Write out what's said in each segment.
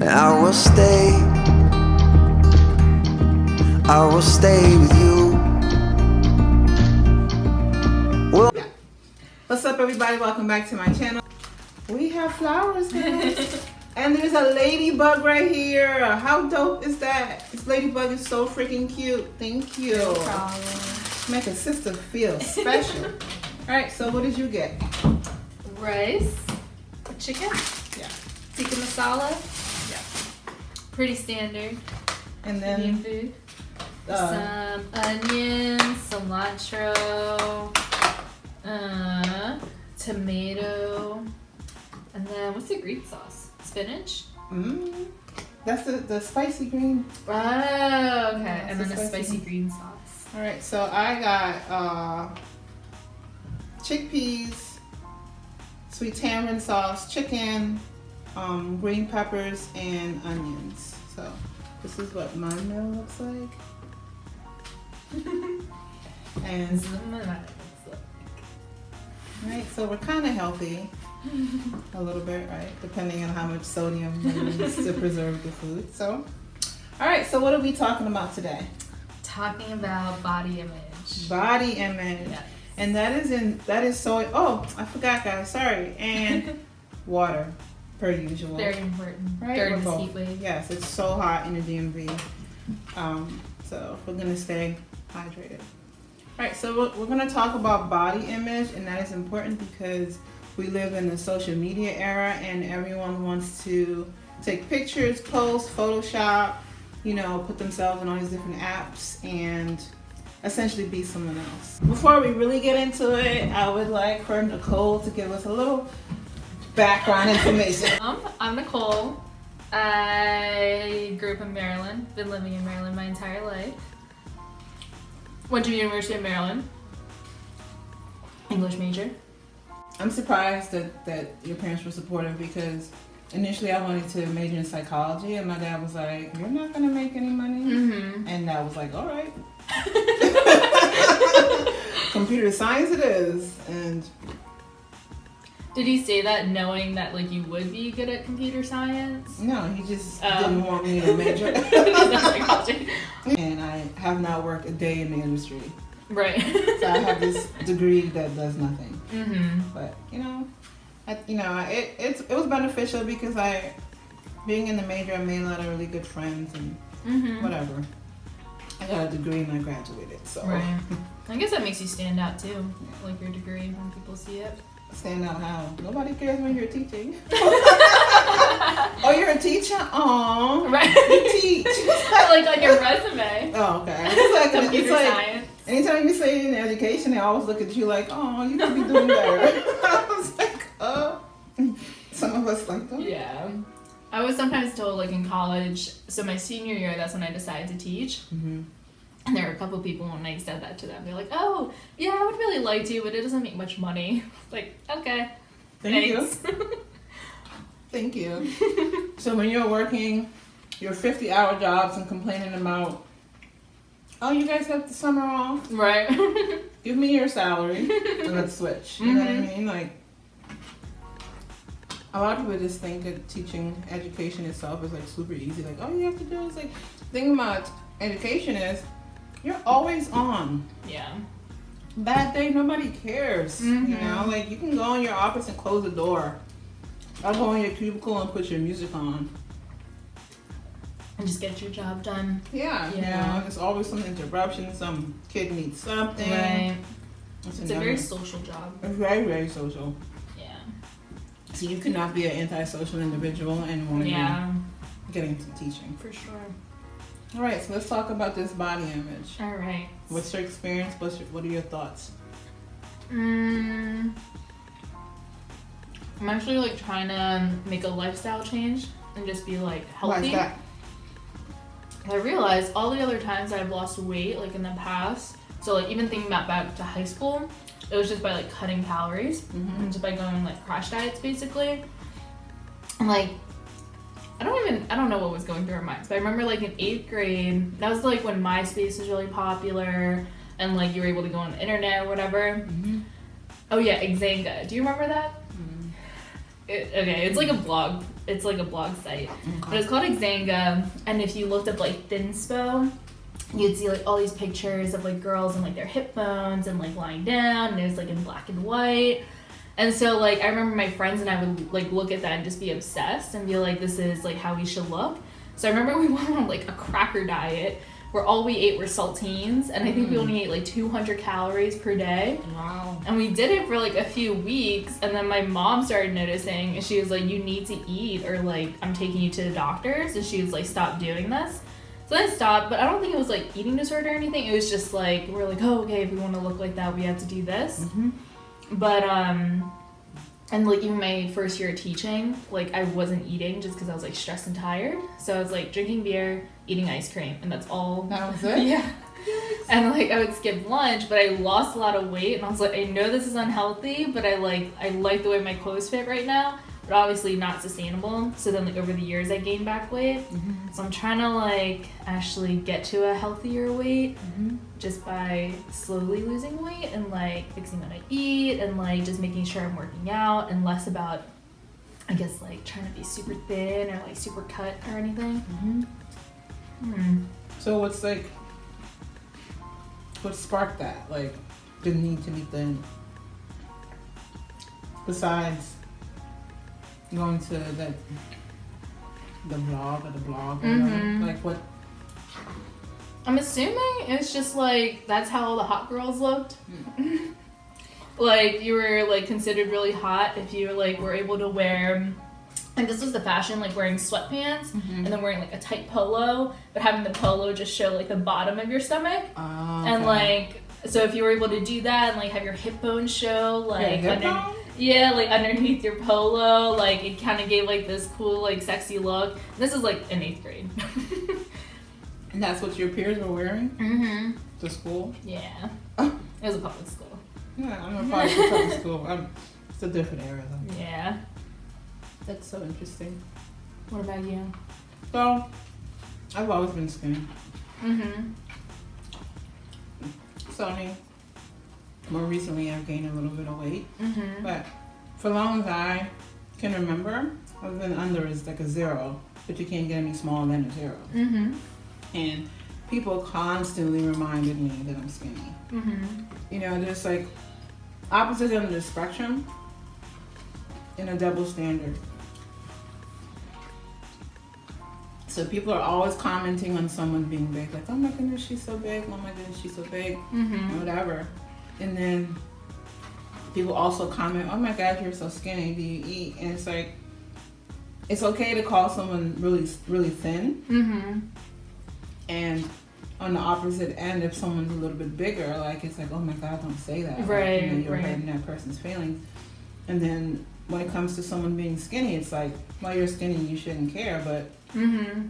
I will stay with you. What's up, everybody? Welcome back to my channel. We have flowers, guys. And there's a ladybug right here. How dope is that? This ladybug is so freaking cute. Thank you. No problem. Make a sister feel special. Alright, so what did you get? Rice, chicken, Yeah. tikka masala. Yeah. Pretty standard And Indian then food. Some onions, cilantro, tomato, and then what's the Greek sauce? Spinach? that's the spicy green. Oh, okay. Yeah, And then it's a a spicy spicy green sauce. Alright, so I got chickpeas, sweet tamarind sauce, chicken, green peppers, and onions. So this is what my meal looks like. And right, so we're kind of healthy, a little bit, right? Depending on how much sodium we use to preserve the food. So, all right. So what are we talking about today? Talking about body image. Body image, Yes. and that is so. Oh, I forgot, guys. Sorry. And water, per usual. Very important. Right? During We're this both. heat wave. Yes, it's so hot in the DMV. So we're gonna stay hydrated. All right, so we're gonna talk about body image, and that is important because we live in the social media era, and everyone wants to take pictures, post, Photoshop, put themselves in all these different apps, and essentially be someone else. Before we really get into it, I would like for Nicole to give us a little background information. I'm Nicole. I grew up in Maryland, been living in Maryland my entire life. Went to University of Maryland. English major. I'm surprised that your parents were supportive because initially I wanted to major in psychology, and my dad was like, "You're not gonna make any money," and I was like, "All right." Computer science it is. And Did he say that knowing that like you would be good at computer science? no, he just didn't want me to major. Psychology. And I have not worked a day in the industry, Right. so I have this degree that does nothing. But it was beneficial because being in the major, I made a lot of really good friends and whatever. I got a degree and I graduated, so Right. I guess that makes you stand out too, like your degree when people see it. stand out how? Nobody cares when you're teaching. Oh, you're a teacher? Aw, Right. you teach. Like on your resume. Oh, okay. It's Computer like science. anytime you say in education, they always look at you like, oh, you could be doing better. I was like, some of us like that. Yeah. I was sometimes told, like in college, so my senior year, that's when I decided to teach. And there were a couple of people when I said that to them, they're like, oh, yeah, I would really like to, but it doesn't make much money. Like, okay. Thank Thanks. you. Thank you. So when you're working your 50-hour jobs and complaining about, oh, you guys have the summer off, Right. give me your salary and let's switch. You know what I mean? Like, a lot of people just think that teaching education itself is like super easy. Like, all you have to do is like, the thing about education is you're always on. Yeah. Bad day, nobody cares. Like you can go in your office and close the door. I'll go in your cubicle and put your music on. And just get your job done. Yeah. There's always some interruption. Some kid needs something. Right. It's It's a very social job. very, very social. Yeah. So you cannot be an antisocial individual and want to get into teaching. For sure. All right, so let's talk about this body image. All right. What's your experience? What are your thoughts? I'm actually like trying to make a lifestyle change and just be like healthy. Why is that? I realized all the other times I've lost weight, like in the past, so like even thinking about back to high school, it was just by like cutting calories and just by going like crash diets basically. And like I don't know what was going through our minds, but I remember like in 8th grade, that was like when MySpace was really popular and like you were able to go on the internet or whatever. Oh yeah, Xanga. Do you remember that? Okay, it's like a blog It's like a blog site, but it's called Xanga. And if you looked up like thinspo, you'd see like all these pictures of like girls and like their hip bones and like lying down, and it was like in black and white. And so like I remember my friends and I would like look at that and just be obsessed and be like, this is like how we should look. So I remember we went on like a cracker diet where all we ate were saltines, and I think we only ate like 200 calories per day. Wow. And we did it for like a few weeks, and then my mom started noticing, and she was like, you need to eat, or like I'm taking you to the doctors. And she was like, stop doing this. So I stopped, but I don't think it was like eating disorder or anything. It was just like, we're like, oh, okay, if we want to look like that, we have to do this. But and like even my first year of teaching, like I wasn't eating just because I was like stressed and tired. So I was like drinking beer, eating ice cream, and that's all. That was it? Yeah. And like I would skip lunch, but I lost a lot of weight, and I was like, I know this is unhealthy, but I like the way my clothes fit right now, but obviously not sustainable. So then like over the years I gained back weight. So I'm trying to like actually get to a healthier weight just by slowly losing weight and like fixing what I eat and like just making sure I'm working out and less about, I guess, like trying to be super thin or like super cut or anything. So what sparked that? Like the need to be thin? Besides going to the blog or whatever. Like what? I'm assuming it's just like that's how all the hot girls looked. Like you were like considered really hot if you like were able to wear, and this was the fashion, like wearing sweatpants and then wearing like a tight polo, but having the polo just show like the bottom of your stomach. And like, so if you were able to do that and like have your hip bones show like like underneath your polo, like it kind of gave like this cool like sexy look. This is like in 8th grade. And that's what your peers were wearing to school? Yeah. It was a public school. Yeah, I'm a part of the public school. It's a different era though. Yeah. That's so interesting. What about you? So, I've always been skinny. So I mean, more recently I've gained a little bit of weight. But for as long as I can remember, I've been under is like a 0, but you can't get any smaller than a 0. And people constantly reminded me that I'm skinny. You know, there's like opposite end of the spectrum and a double standard. So people are always commenting on someone being big, like, oh my goodness, she's so big, oh my goodness, she's so big, whatever. And then people also comment, oh my God, you're so skinny, do you eat? And it's like, it's okay to call someone really, really thin. And on the opposite end, if someone's a little bit bigger, like, it's like, oh my God, don't say that. Right, like, you know, you're hurting that person's feelings. And then when it comes to someone being skinny, it's like, well, you're skinny, you shouldn't care, but the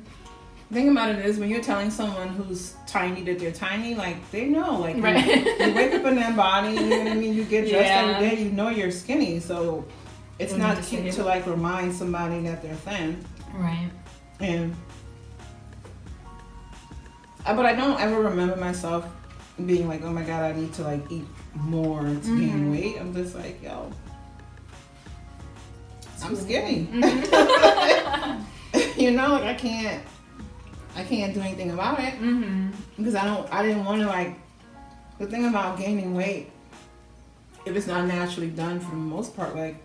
thing about it is when you're telling someone who's tiny that they're tiny, like they know, like you wake up in that body, you know what I mean? You get dressed every day, you know you're skinny, so it's not cute to like remind somebody that they're thin. Right. And but I don't ever remember myself being like, oh my God, I need to like eat more to gain weight. I'm just like, yo, I'm skinny. You know, like I can't do anything about it because I didn't want to like. The thing about gaining weight, if it's not naturally done for the most part, like,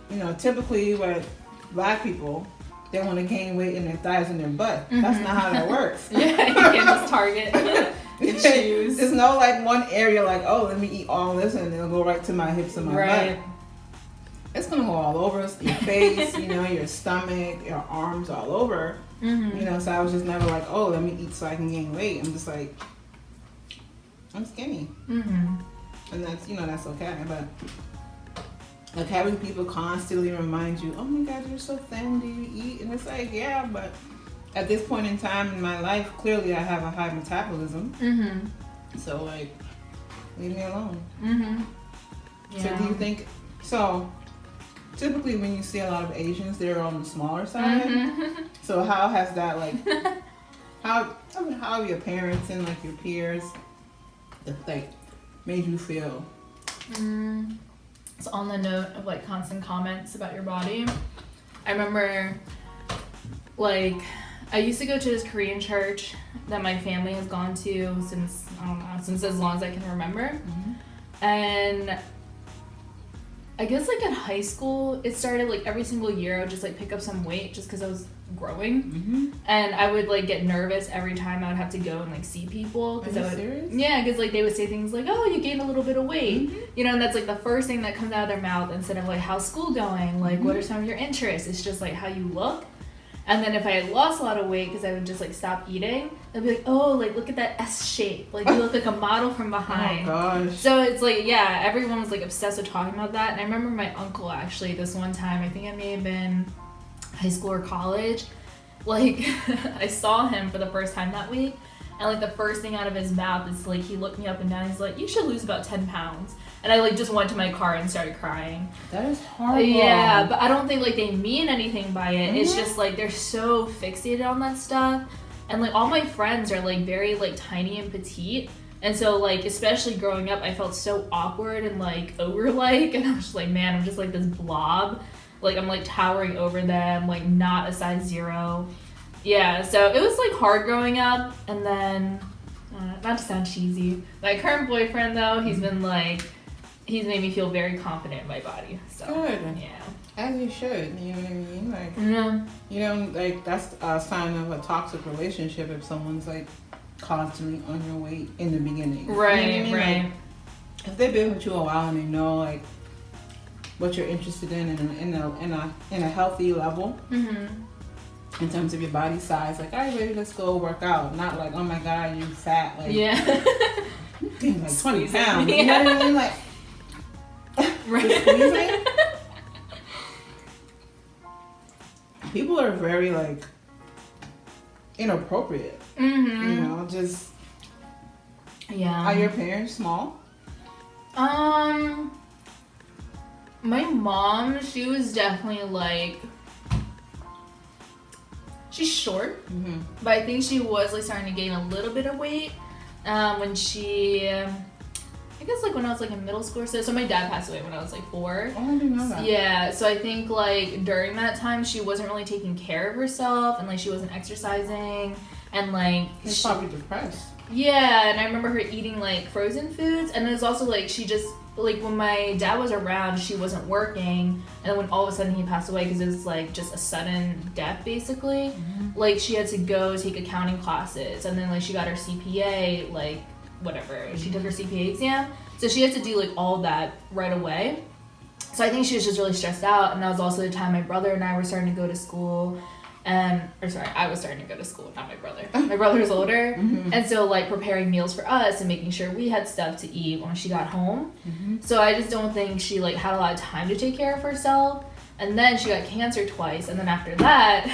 you know, typically with Black people, they want to gain weight in their thighs and their butt. That's not how that works. Yeah, you can't just target and choose. There's no like one area like, oh, let me eat all this and it'll go right to my hips and my butt. It's gonna go all over your face, you know, your stomach, your arms, all over. You know, so I was just never like, oh, let me eat so I can gain weight. I'm just like, I'm skinny. And that's, you know, that's okay. But like having people constantly remind you, oh my God, you're so thin, do you eat? And it's like, yeah, but at this point in time in my life, clearly I have a high metabolism. So like, leave me alone. So do you think, so typically when you see a lot of Asians, they're on the smaller side. So how has that like, how have your parents and like your peers like made you feel? So on the note of like constant comments about your body, I remember, like, I used to go to this Korean church that my family has gone to since, I don't know, since as long as I can remember. Mm-hmm. And I guess, like, in high school, it started, like, every single year I would just, like, pick up some weight just because I was growing. Mm-hmm. And I would, like, get nervous every time I would have to go and, like, see people. Are you serious? Yeah, because, like, they would say things like, oh, you gained a little bit of weight. Mm-hmm. You know, and that's, like, the first thing that comes out of their mouth instead of, like, how's school going? Like, Mm-hmm. what are some of your interests? It's just, like, how you look. And then if I had lost a lot of weight because I would just, like, stop eating, they'd be like, oh, like, look at that S shape. Like, you look like a model from behind. Oh, gosh. So it's, like, yeah, everyone was, like, obsessed with talking about that. And I remember my uncle, actually, this one time, I think it may have been high school or college, like, I saw him for the first time that week. And, like, the first thing out of his mouth is, like, he looked me up and down. He's like, you should lose about 10 pounds. And I, like, just went to my car and started crying. That is horrible. Yeah, but I don't think, like, they mean anything by it. Mm-hmm. It's just, like, they're so fixated on that stuff. And, like, all my friends are, like, very, like, tiny and petite. And so, like, especially growing up, I felt so awkward and, like, ogre-like. And I was just like, man, I'm just, like, this blob. Like, I'm, like, towering over them, like, not a size 0. Yeah, so it was, like, hard growing up. And then, not to sound cheesy, my current boyfriend, though, he's been, like, he's made me feel very confident in my body. So, Good. yeah. As you should, you know what I mean? Like, Yeah. you know, like, that's a sign of a toxic relationship if someone's, like, constantly on your weight in the beginning. Right, You know what I mean? right. Like, if they've been with you a while and they know, like, what you're interested in a healthy level, Mm-hmm. in terms of your body size, like, all right, baby, let's go work out. Not like, oh my God, you fat. Like, Yeah. you gained like 20 Squeezing pounds. me. You know what I mean? Like, Right. squeezing. People are very, like, inappropriate. Mm-hmm. You know, just, Yeah. are your parents small? My mom, she was definitely like, she's short, Mm-hmm. but I think she was like starting to gain a little bit of weight when she, I guess like when I was like in middle school or so my dad passed away when I was like 4. Oh, I didn't know that. Yeah, so I think like during that time she wasn't really taking care of herself and like she wasn't exercising and like She's probably depressed. yeah, and I remember her eating like frozen foods and it was also like she just like when my dad was around she wasn't working and then when all of a sudden he passed away because it was like just a sudden death basically, like she had to go take accounting classes and then like she got her CPA, like whatever, she took her CPA exam, so she had to do like all that right away. So I think she was just really stressed out, and that was also the time my brother and I were starting to go to school. I was starting to go to school, not my brother. My brother was older, and so like preparing meals for us and making sure we had stuff to eat when she got home. So I just don't think she like had a lot of time to take care of herself. And then she got cancer twice, and then after that,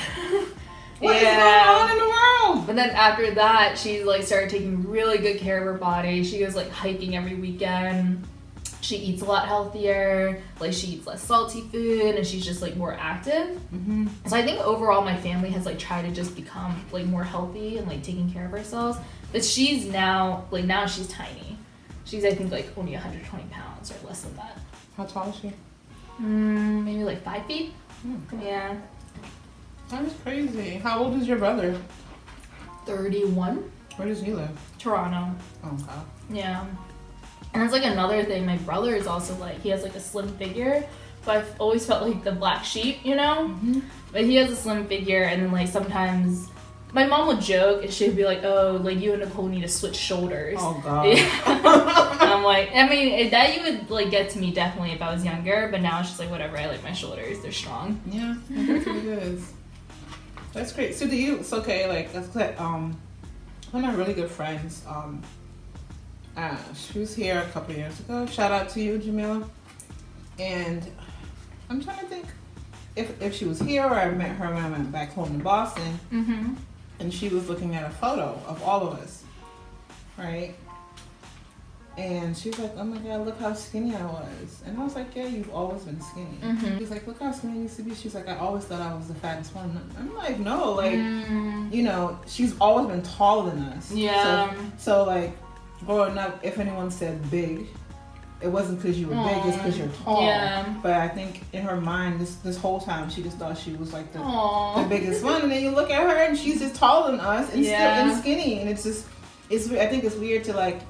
What is going on in the world? But then after that, she like started taking really good care of her body. She goes like hiking every weekend. She eats a lot healthier. Like she eats less salty food, and she's just like more active. So I think overall, my family has like tried to just become like more healthy and like taking care of ourselves. But she's now she's tiny. She's I think like only 120 pounds or less than that. How tall is she? Maybe like 5 feet. Yeah. That is crazy. How old is your brother? 31. Where does he live? Toronto. Oh, God. Yeah. And it's like another thing, my brother is also like, he has like a slim figure, so I've always felt like the black sheep, you know? But he has a slim figure, and then like sometimes my mom would joke and she'd be like, oh, like you and Nicole need to switch shoulders. Oh, God. And I'm like, I mean, that you would like get to me definitely if I was younger, but now it's just like whatever, I like my shoulders, they're strong. Yeah, that's what it is. That's great. So do you, it's okay, like, that's like, one of my really good friends, she was here a couple years ago. Shout out to you, Jamila. And I'm trying to think if she was here or I met her when I went back home to Boston. And she was looking at a photo of all of us, right? And she was like, oh my God, look how skinny I was. And I was like, yeah, you've always been skinny. She's like, look how skinny I used to be. She's like, I always thought I was the fattest one. I'm like, no, like, you know, she's always been taller than us. Yeah. So like, growing up, if anyone said big, it wasn't because you were big, it's because you're tall. Yeah. But I think in her mind, this whole time, she just thought she was like the Aww. biggest one. And then you look at her, and she's just taller than us, and still and skinny. And it's just, I think it's weird to like,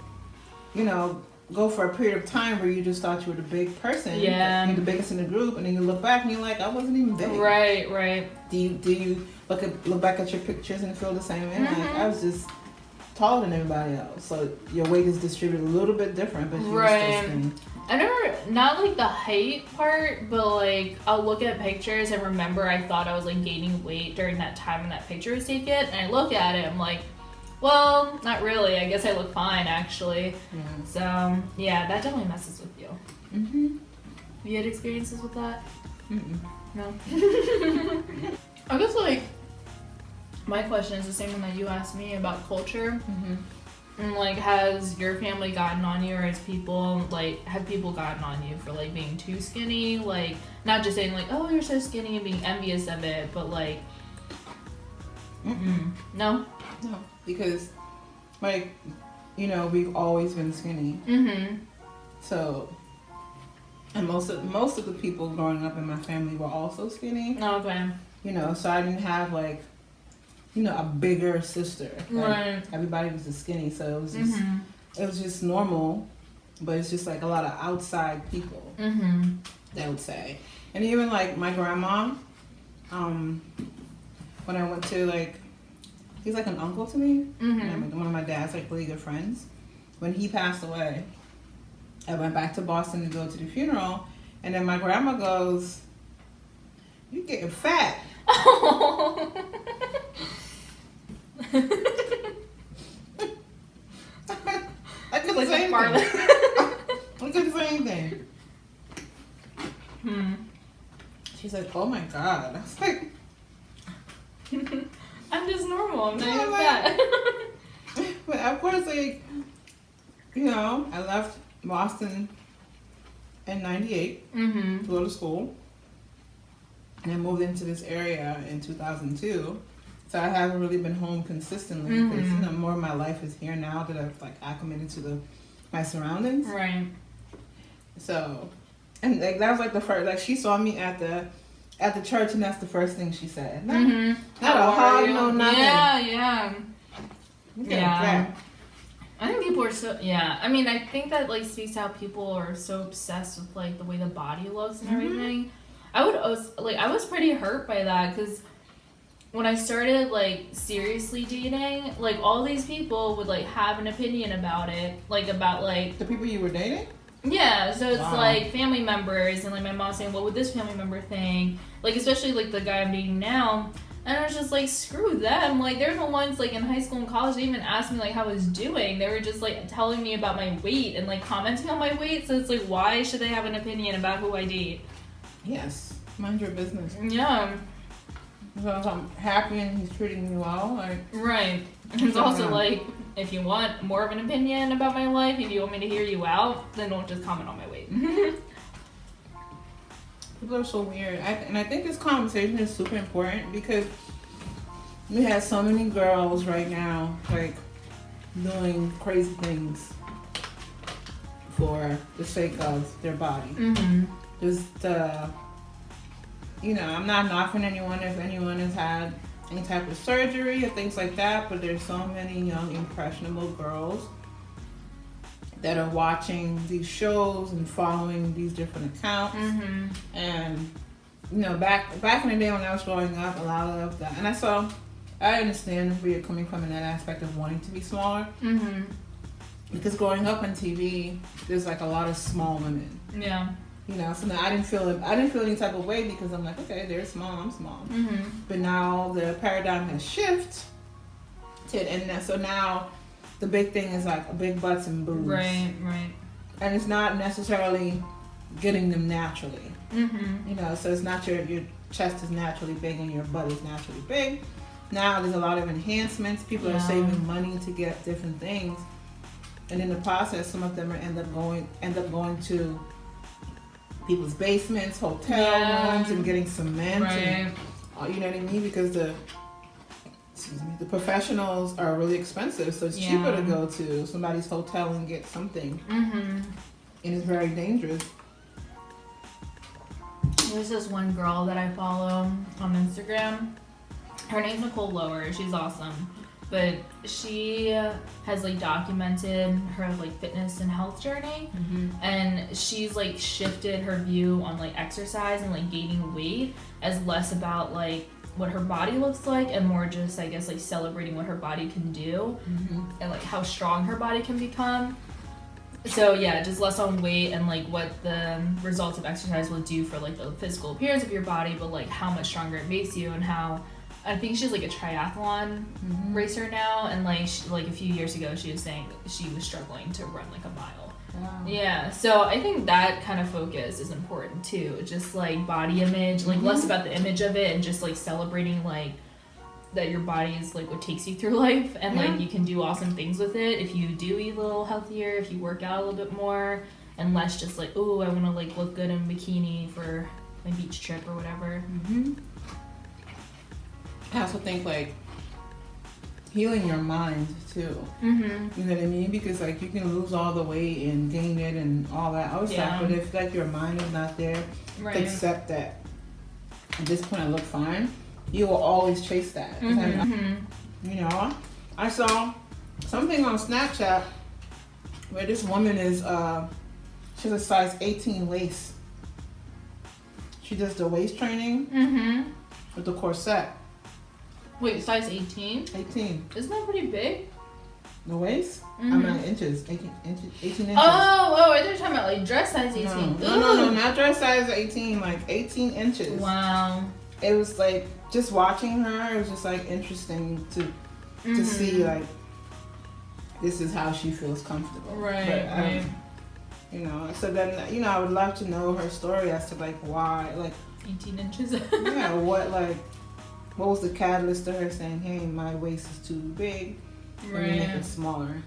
you know, go for a period of time where you just thought you were the big person. Yeah. You're the biggest in the group, and then you look back and you're like, I wasn't even big. Right. Do you look back at your pictures and feel the same way? Like, I was just taller than everybody else, so your weight is distributed a little bit different, but you're still skinny. I never, not like the height part, but like I'll look at pictures and remember I thought I was like gaining weight during that time when that picture was taken, and I look at it, I'm like, well, not really. I guess I look fine actually. Yeah. So yeah, that definitely messes with you. Mhm. You had experiences with that? Mm-mm. No. I guess like my question is the same one that you asked me about culture. Mhm. And like, has your family gotten on you, or has people like, have people gotten on you for like being too skinny? Like, not just saying like, oh, you're so skinny and being envious of it, but like, no, because like, you know, we've always been skinny. So, and most of the people growing up in my family were also skinny. Okay. You know, so I didn't have like, you know, a bigger sister. Like, Right. everybody was just skinny, so it was just normal. But it's just like a lot of outside people, they would say. And even like my grandma, when I went to like, he's like an uncle to me. And one of my dad's like really good friends. When he passed away, I went back to Boston to go to the funeral, and then my grandma goes, "You getting fat." I couldn't say anything. I couldn't say anything. She's like, "Oh my God." I was like, I'm just normal. I'm not Yeah, even like- fat. but of course, like, you know, I left Boston in '98 to go to school, and I moved into this area in 2002. So I haven't really been home consistently because you know, more of my life is here now that I've like acclimated to my surroundings. Right. So, and like that was like the first, like she saw me at the church, and that's the first thing she said. Not a hug, no nothing. Yeah. Yeah. I think people are so, I mean, I think that like speaks to how people are so obsessed with like the way the body looks and everything. I was pretty hurt by that, because when I started like seriously dating, like all these people would like have an opinion about it, like about like The people you were dating? yeah, so it's Wow. like family members, and like my mom saying, what would this family member think? Like, especially like the guy I'm dating now. And I was just like, screw them. Like, they're the ones like in high school and college, they even asked me like how I was doing. They were just like telling me about my weight and like commenting on my weight. So it's like, why should they have an opinion about who I date? Yes. Mind your business. Yeah, So if I'm happy and he's treating me well, like, right. It's also like, if you want more of an opinion about my life, if you want me to hear you out, then don't just comment on my weight. people are so weird. And I think this conversation is super important because we have so many girls right now, like, doing crazy things for the sake of their body. Just, you know, I'm not knocking anyone if anyone has had any type of surgery or things like that, but there's so many young, impressionable girls that are watching these shows and following these different accounts. And, you know, back in the day when I was growing up, a lot of that, and I understand where you're coming from in that aspect of wanting to be smaller. Because growing up on TV, there's like a lot of small women. Yeah. You know, so now I didn't feel any type of way because I'm like, okay, they're small, I'm small. But now the paradigm has shifted, and so now the big thing is like big butts and boobs. Right. And it's not necessarily getting them naturally. You know, so it's not your chest is naturally big and your butt is naturally big. Now there's a lot of enhancements. People are saving money to get different things, and in the process, some of them end up going to people's basements, hotel rooms, and getting cement. And, you know what I mean? Because the professionals are really expensive, so it's cheaper to go to somebody's hotel and get something. and it's very dangerous. There's this one girl that I follow on Instagram. Her name's Nicole Lower. She's awesome. But she has like documented her like fitness and health journey, and she's like shifted her view on like exercise and like gaining weight as less about like what her body looks like and more just I guess like celebrating what her body can do and like how strong her body can become. So yeah, just less on weight and like what the results of exercise will do for like the physical appearance of your body, but like how much stronger it makes you and how. I think she's like a triathlon racer now, and like like a few years ago she was saying that she was struggling to run like a mile. Wow. Yeah, so I think that kind of focus is important too. Just like body image, like less about the image of it and just like celebrating like that your body is like what takes you through life, and like you can do awesome things with it if you do eat a little healthier, if you work out a little bit more, and less just like, oh, I want to like look good in a bikini for my beach trip or whatever. I also think like healing your mind too. You know what I mean? Because like you can lose all the weight and gain it and all that other stuff, but if like your mind is not there to accept that at this point I look fine, you will always chase that. You know, I saw something on Snapchat where this woman is she has a size 18 waist. She does the waist training with the corset. Wait, size 18? 18. Isn't that pretty big? The waist? I mean inches. 18 inches. Oh, I thought you were talking about like dress size 18. No, not dress size 18, like 18 inches. Wow. It was like, just watching her, it was just like interesting to see like, this is how she feels comfortable. Right. You know, so then, you know, I would love to know her story as to like why, like 18 inches? yeah, what was the catalyst to her saying, hey, my waist is too big, let me make it smaller.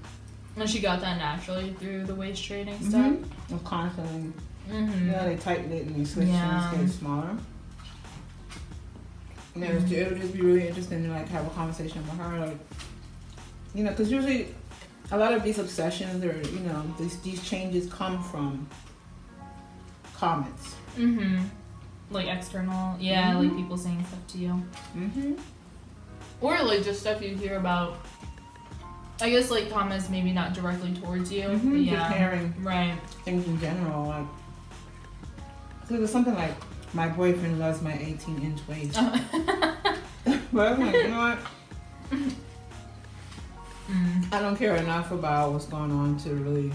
And she got that naturally through the waist training stuff? And constantly, you know, they tightened it and they switched and it stayed smaller. And it would just be really interesting to like have a conversation with her, like, you know, because usually a lot of these obsessions or, you know, these changes come from comments. Like external, like people saying stuff to you. Or like just stuff you hear about. I guess like comments maybe not directly towards you. But Just hearing things in general. Like, so there's something like, my boyfriend loves my 18-inch waist. But I'm like, you know what? I don't care enough about what's going on to really,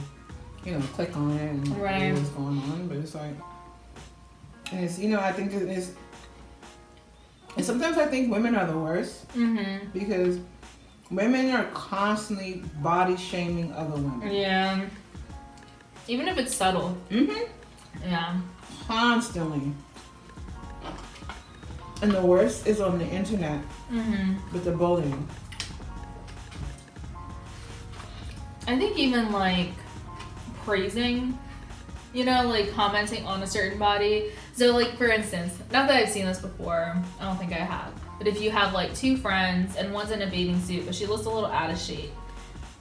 you know, click on it and see what's going on. But it's like, and it's, you know, I think it's, and sometimes I think women are the worst because women are constantly body shaming other women. Yeah. Even if it's subtle. Yeah. Constantly. And the worst is on the internet with the bullying. I think even like praising, you know, like commenting on a certain body. So like for instance, not that I've seen this before, I don't think I have, but if you have like two friends and one's in a bathing suit but she looks a little out of shape,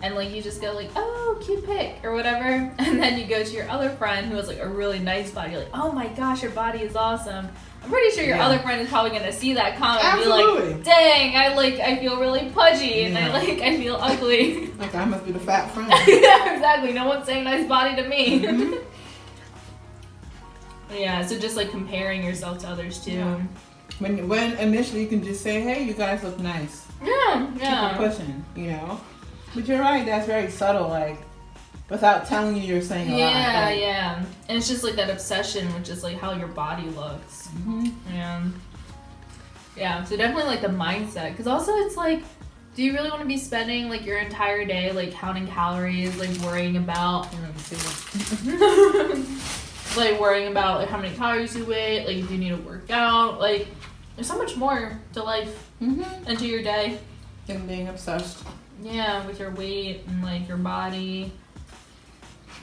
and like you just go like, oh, cute pic or whatever, and then you go to your other friend who has like a really nice body, you're like, oh my gosh, your body is awesome. I'm pretty sure your other friend is probably gonna see that comment and be like, dang, I feel really pudgy and I feel ugly. Like I must be the fat friend. Yeah, exactly. No one's saying nice body to me. Yeah, so just like comparing yourself to others too. Yeah. When initially you can just say, hey, you guys look nice. Yeah. Keep it pushing, you know. But you're right, that's very subtle, like without telling you you're saying a lot. Yeah. And it's just like that obsession with just like how your body looks. Yeah, so definitely like the mindset. Because also it's like, do you really want to be spending like your entire day like counting calories, like worrying about like worrying about like how many calories you weigh, like if you need to work out, like there's so much more to life and to your day. And being obsessed. Yeah, with your weight and like your body.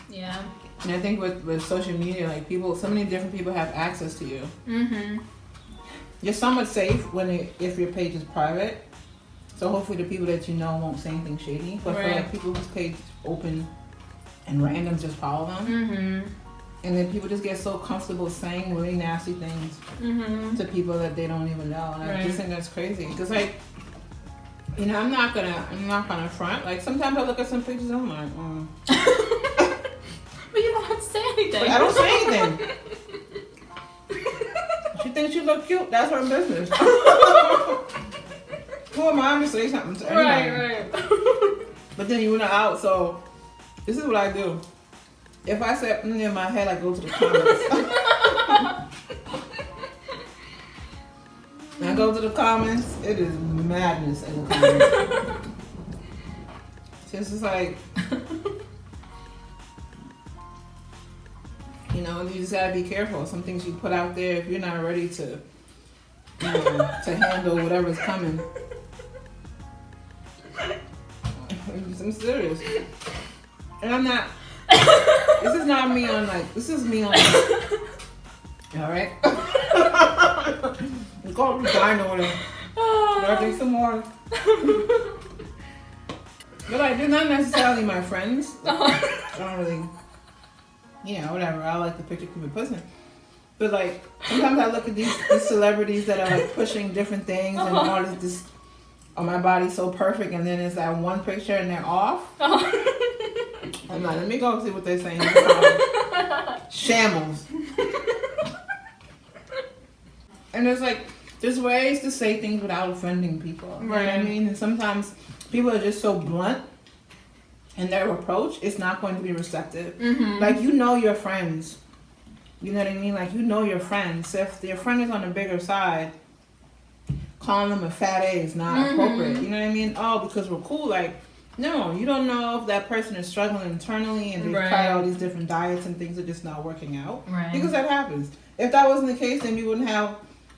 Yeah. And I think with social media, like so many different people have access to you. You're somewhat safe if your page is private. So hopefully the people that you know won't say anything shady. But for like people whose page is open and randoms just follow them. Mm-hmm. And then people just get so comfortable saying really nasty things to people that they don't even know. And I just think that's crazy. Because like, you know, I'm not gonna front. Like sometimes I look at some pictures and I'm like, But you don't have to say anything. But I don't say anything. She thinks you look cute. That's her business. Who am I to say something to anybody? Right. But then you went out, so this is what I do. If I say in my head, I go to the comments. And I go to the comments. It is madness in the comments. So it's just like, you know, you just gotta be careful. Some things you put out there, if you're not ready to, you know, to handle whatever's coming. I'm serious. And I'm not. This is not me on like. This is me on. All right. We go dine over there. I drink some more. But like, they're not necessarily my friends. I don't really. You know, whatever. I like the picture, keep it pushing. But like, sometimes I look at these celebrities that are like pushing different things and all this. Oh, my body's so perfect, and then it's that one picture and they're off. I'm like, let me go see what they're saying. Shambles. And there's ways to say things without offending people. You know what I mean? And sometimes people are just so blunt in their approach, it's not going to be receptive. Like, you know your friends. You know what I mean? Like, you know your friends. So if your friend is on the bigger side, calling them a fat A is not appropriate. You know what I mean? Oh, because we're cool. Like, no, you don't know if that person is struggling internally and they've tried all these different diets and things are just not working out. Because that happens. If that wasn't the case, then we wouldn't have,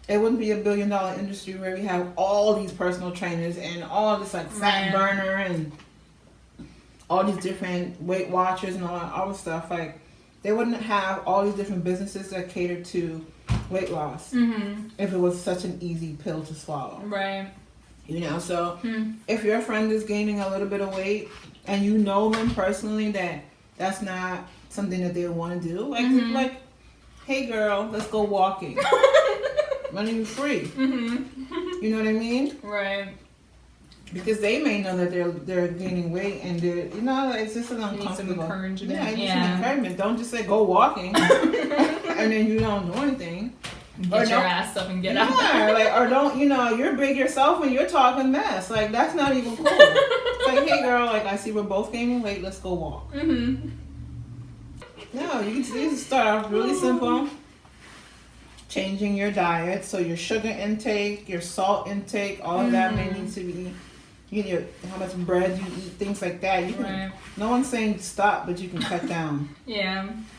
it wouldn't be $1 billion industry where we have all these personal trainers and all this like fat burner and all these different Weight Watchers and all that other stuff. Like, they wouldn't have all these different businesses that cater to weight loss if it was such an easy pill to swallow. You know, so if your friend is gaining a little bit of weight and you know them personally that that's not something that they want to do, like, hey girl, let's go walking. Money is free. You know what I mean? Because they may know that they're gaining weight and they're, you know, it's just an uncomfortable. Some encouragement. Yeah, you need some encouragement. Don't just say go walking and then you don't do anything. Get your ass up and get out. Yeah, like, or don't, you know, you're big yourself and you're talking mess. Like, that's not even cool. It's like, hey girl, like, I see we're both gaining weight, let's go walk. No, you can start off really simple. Changing your diet, so your sugar intake, your salt intake, all of that may need to be, you know, how much bread you eat, things like that. You can, no one's saying stop, but you can cut down.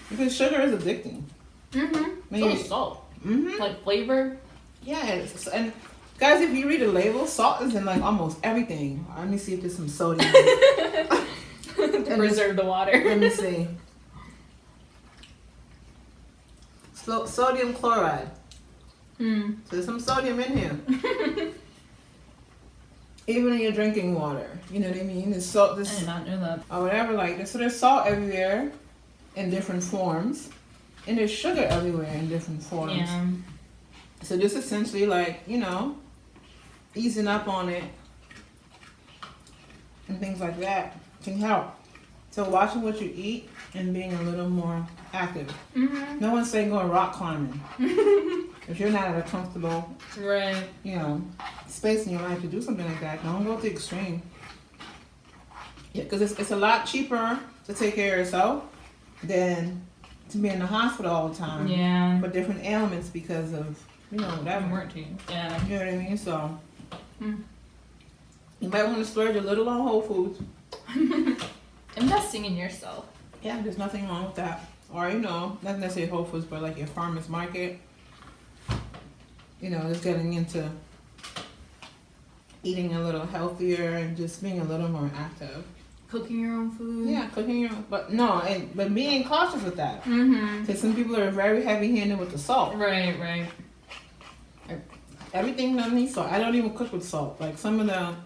Because sugar is addicting. So is salt. Like flavor. Yeah, and guys, if you read a label, salt is in like almost everything. Let me see if there's some sodium. To preserve the water. Let me see. Sodium chloride. So there's some sodium in here. Even in your drinking water. You know what I mean? There's salt. I did not know that. Or whatever, like this. So there's salt everywhere in different forms. And there's sugar everywhere in different forms. So just essentially like, you know, easing up on it and things like that can help. So watching what you eat and being a little more active. No one's saying going rock climbing. If you're not at a comfortable, you know, space in your life to do something like that, don't go to the extreme. Yeah, because it's a lot cheaper to take care of yourself than to be in the hospital all the time. But different ailments because of, you know, whatever. You know what I mean? So you might want to splurge a little on Whole Foods. Investing in yourself. Yeah, there's nothing wrong with that. Or, you know, not necessarily Whole Foods, but like your farmer's market. You know, just getting into eating a little healthier and just being a little more active. Cooking your own food. Yeah, cooking your own, but no, but being cautious with that. Because some people are very heavy-handed with the salt. Everything doesn't need salt. I don't even cook with salt. Like some of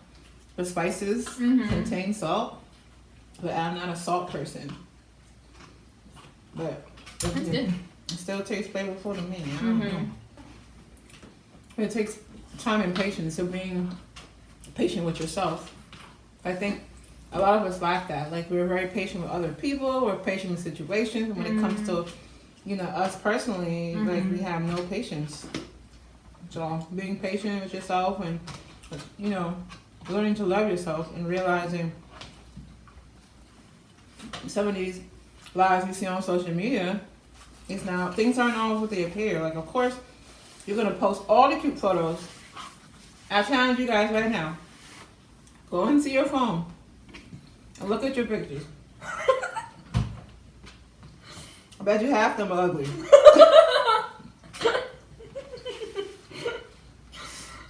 the spices contain salt, but I'm not a salt person. but That's good. it still tastes flavorful to me. I don't know. It takes time and patience. So being patient with yourself. I think a lot of us lack that. Like, we're very patient with other people. We're patient with situations. When it comes to, us personally, like, we have no patience. So being patient with yourself and, learning to love yourself and realizing some of these lives we see on social media is now, things aren't always what they appear. Like, of course, you're going to post all the cute photos. I challenge you guys right now. Go and see your phone and look at your pictures. I bet you half them are ugly.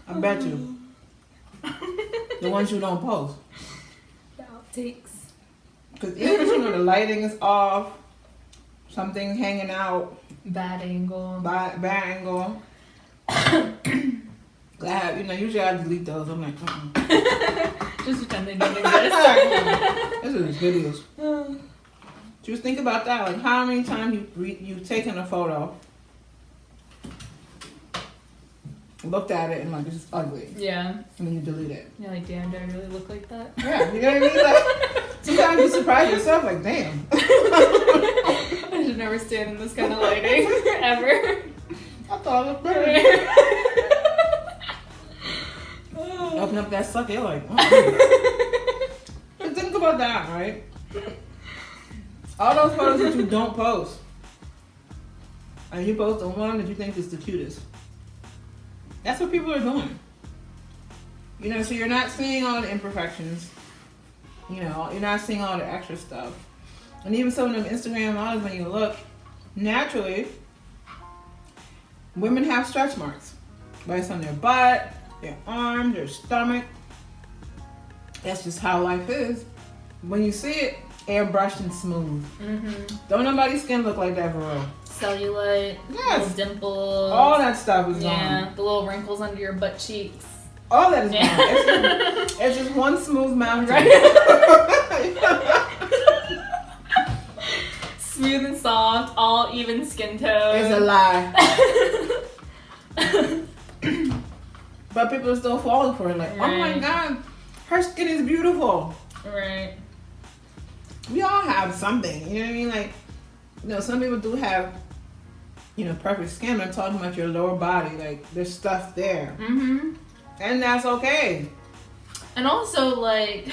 I bet you. The ones you don't post. The outtakes. Because even if the lighting is off, something hanging out, Bad angle. bad angle. Usually I delete those. I'm like, Just pretend they don't exist. This is videos. Just think about that. Like, how many times you've taken a photo, looked at it, and like, this is ugly. Yeah. And then you delete it. You're like, damn, do I really look like that? Yeah, you know what I mean? Like, sometimes you surprise yourself, like, damn. I should never stand in this kind of lighting, ever. I thought it was better. Open up that sucker, you're like, oh. But think about that, right? All those photos that you don't post, and you post the one that you think is the cutest. That's what people are doing. So you're not seeing all the imperfections. You're not seeing all the extra stuff. And even some of them Instagram models, when you look, naturally, women have stretch marks. Right? It's on their butt, their arms, their stomach. That's just how life is. When you see it, airbrushed and smooth. Don't nobody's skin look like that for real. Cellulite, Yes. little dimples. All that stuff is Yeah, gone. the little wrinkles under your butt cheeks. All that is gone. It's just one smooth mountain. Smooth and soft, all even skin tone. It's a lie. But people are still falling for it. Like, oh my God, her skin is beautiful. Right. We all have something. You know what I mean? Like, some people do have, perfect skin. I'm talking about your lower body. Like, there's stuff there. And that's okay. And also, like,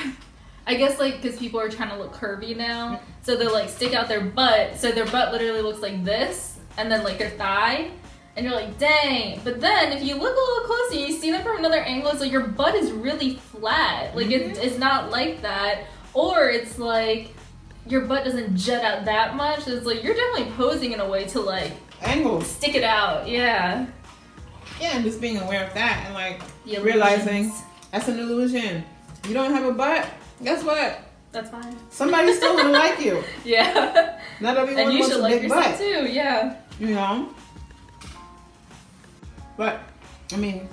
I guess, like, because people are trying to look curvy now, so they'll, like, stick out their butt, so their butt literally looks like this, and then, like, their thigh, and you're like, dang. But then, if you look a little closer, you see them from another angle, it's like your butt is really flat. Like, it's not like that. Or it's like, your butt doesn't jut out that much. It's like, you're definitely posing in a way to, like, angles. Stick it out, yeah. Yeah, and just being aware of that, and, like, The realizing illusions. that's an illusion. You don't have a butt, guess what? That's fine. Somebody's still gonna like you. Yeah. Not everyone And you wants should a like big yourself butt. too, yeah. But, I mean,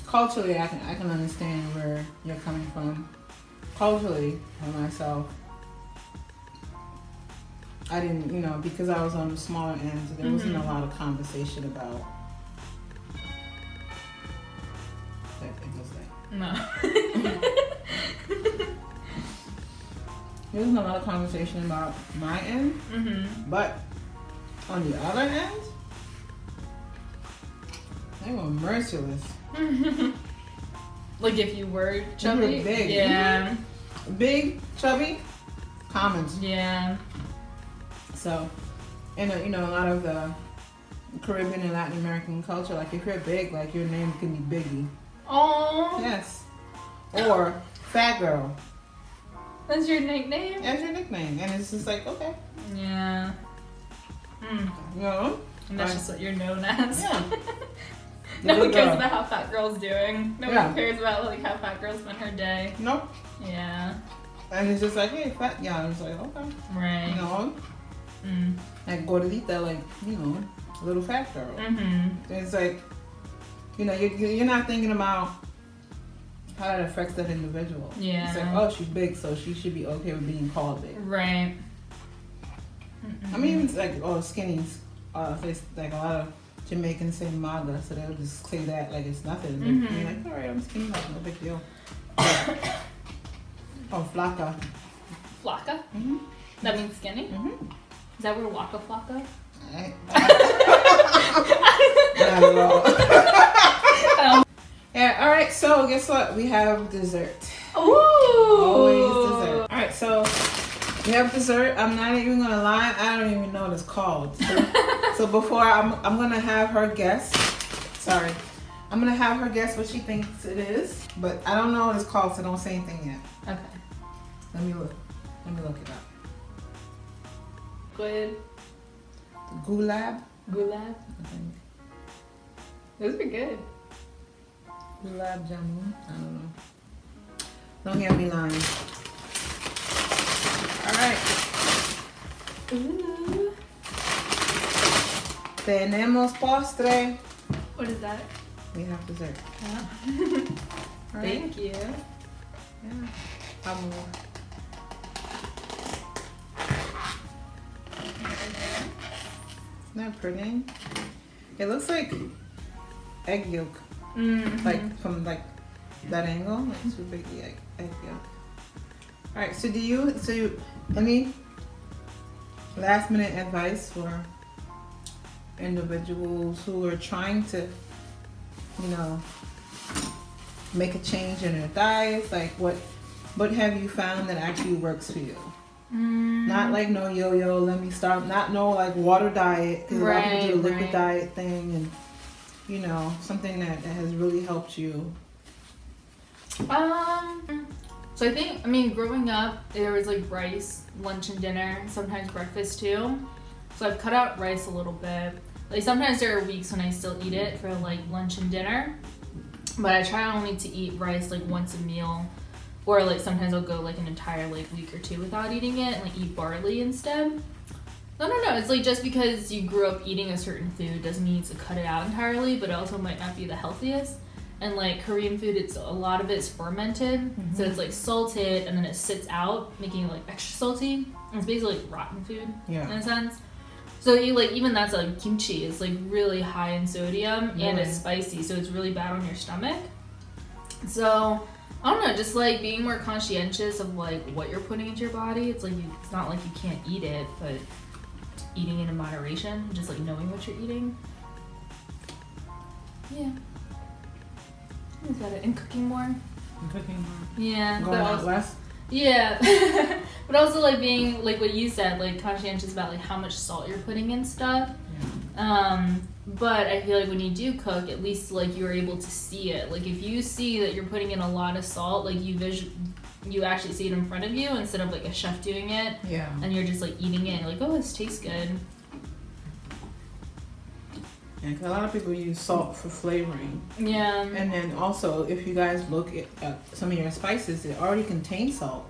culturally, I can understand where you're coming from. Culturally, for myself, I didn't, because I was on the smaller end, so there wasn't a lot of conversation about No. there wasn't a lot of conversation about my end, but on the other end, they were merciless. Like if you were chubby? You were big. Yeah. Big, chubby, comments. Yeah. So, and a lot of the Caribbean and Latin American culture, like if you're big, like your name can be Biggie. Oh. Yes. Or Fat Girl. That's your nickname? That's your nickname. And it's just like, okay. Yeah. And that's just what you're known as. Yeah. No one cares about how fat girl's doing. No Yeah. one cares about like how fat girl spent her day. Nope. Yeah. And it's just like, hey, fat. Yeah, it's like, okay. Right. Like gordita, like, little fat girl. It's like, you're not thinking about how that affects that individual. Yeah. It's like, oh, she's big, so she should be okay with being called big. Right. I mean, it's like skinnies. It's like a lot of Jamaicans say maga, so they'll just say that like it's nothing. Mm-hmm. You're like, all right, I'm skinny, like no big deal. Oh, flaca. Flaca? Mm-hmm. That means skinny? Mm-hmm. Is that where Waka Flocka? Not at all. Yeah, all right, so guess what? We have dessert. Ooh! Always dessert. All right, so we have dessert. I'm not even gonna lie, I don't even know what it's called. So before I'm gonna have her guess. Sorry. I'm gonna have her guess what she thinks it is, but I don't know what it's called, so don't say anything yet. Okay. Let me look it up. Go ahead. Gulab? Gulab. I think. Those are good. Gulab jamun? I don't know. Don't get me lying. Alright. Ooh. Tenemos postre. What is that? We have dessert. Yeah. Alright. Thank you. Yeah. Amor. Isn't that pretty? It looks like egg yolk. Mm-hmm. Like from like that angle. Like super big egg yolk. Alright, so any last minute advice for individuals who are trying to, make a change in their diets? Like what have you found that actually works for you? Not like no yo-yo, let me start, not no like water diet, because a lot of people do a liquid diet thing, and something that has really helped you. So I mean, growing up, there was like rice, lunch and dinner, sometimes breakfast too. So I've cut out rice a little bit. Like sometimes there are weeks when I still eat it for like lunch and dinner, but I try only to eat rice like once a meal. Or like sometimes I'll go like an entire like week or two without eating it and like eat barley instead. I don't know. It's like just because you grew up eating a certain food doesn't mean to cut it out entirely, but it also might not be the healthiest. And like Korean food, it's a lot of it's fermented, so it's like salted and then it sits out, making it like extra salty. And it's basically like rotten food in a sense. So even that's like kimchi is like really high in sodium and it's spicy, so it's really bad on your stomach. So I don't know, just like being more conscientious of like what you're putting into your body. It's like it's not like you can't eat it, but eating it in moderation, just like knowing what you're eating. Yeah. Is that it? And cooking more. And cooking more. Yeah. Going out less. Yeah. But also like being like what you said, like conscientious about like how much salt you're putting in stuff. Yeah. But I feel like when you do cook, at least like you're able to see it. Like if you see that you're putting in a lot of salt, like you actually see it in front of you instead of like a chef doing it. Yeah. And you're just like eating it and like, oh, this tastes good. Yeah, 'cause a lot of people use salt for flavoring. Yeah. And then also, if you guys look at some of your spices, it already contains salt.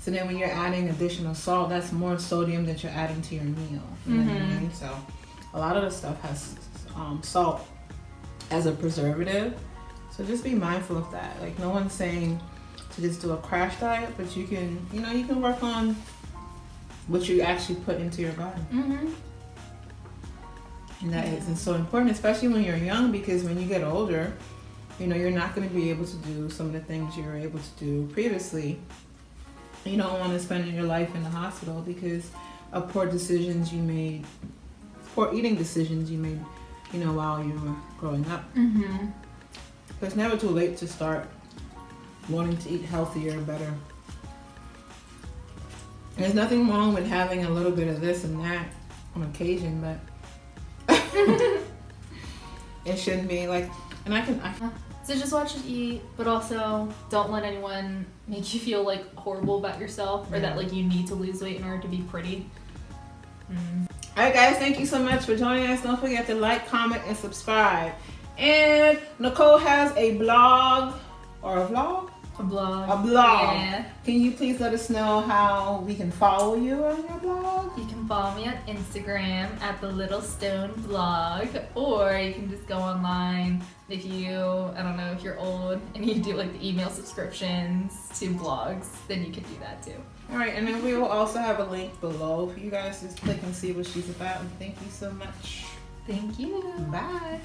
So then when you're adding additional salt, that's more sodium that you're adding to your meal. You know what I mean? So a lot of the stuff has salt as a preservative. So just be mindful of that. Like no one's saying to just do a crash diet, but you can, you can work on what you actually put into your body. And that is so important, especially when you're young, because when you get older, you're not going to be able to do some of the things you were able to do previously. You don't want to spend your life in the hospital because of poor eating decisions you made, while you were growing up. So it's never too late to start wanting to eat healthier and better. There's nothing wrong with having a little bit of this and that on occasion, but it shouldn't be like, and I can. So just watch it eat, but also don't let anyone make you feel like horrible about yourself or that like you need to lose weight in order to be pretty. Alright guys, thank you so much for joining us. Don't forget to like, comment, and subscribe. And Nicole has a blog or a vlog. A blog. A blog. Yeah. Can you please let us know how we can follow you on your blog? You can follow me on Instagram at the Little Stone Blog, or you can just go online if you, I don't know, if you're old and you do like the email subscriptions to blogs, then you can do that too. All right, and then we will also have a link below for you guys to click and see what she's about. And thank you so much. Thank you. Bye.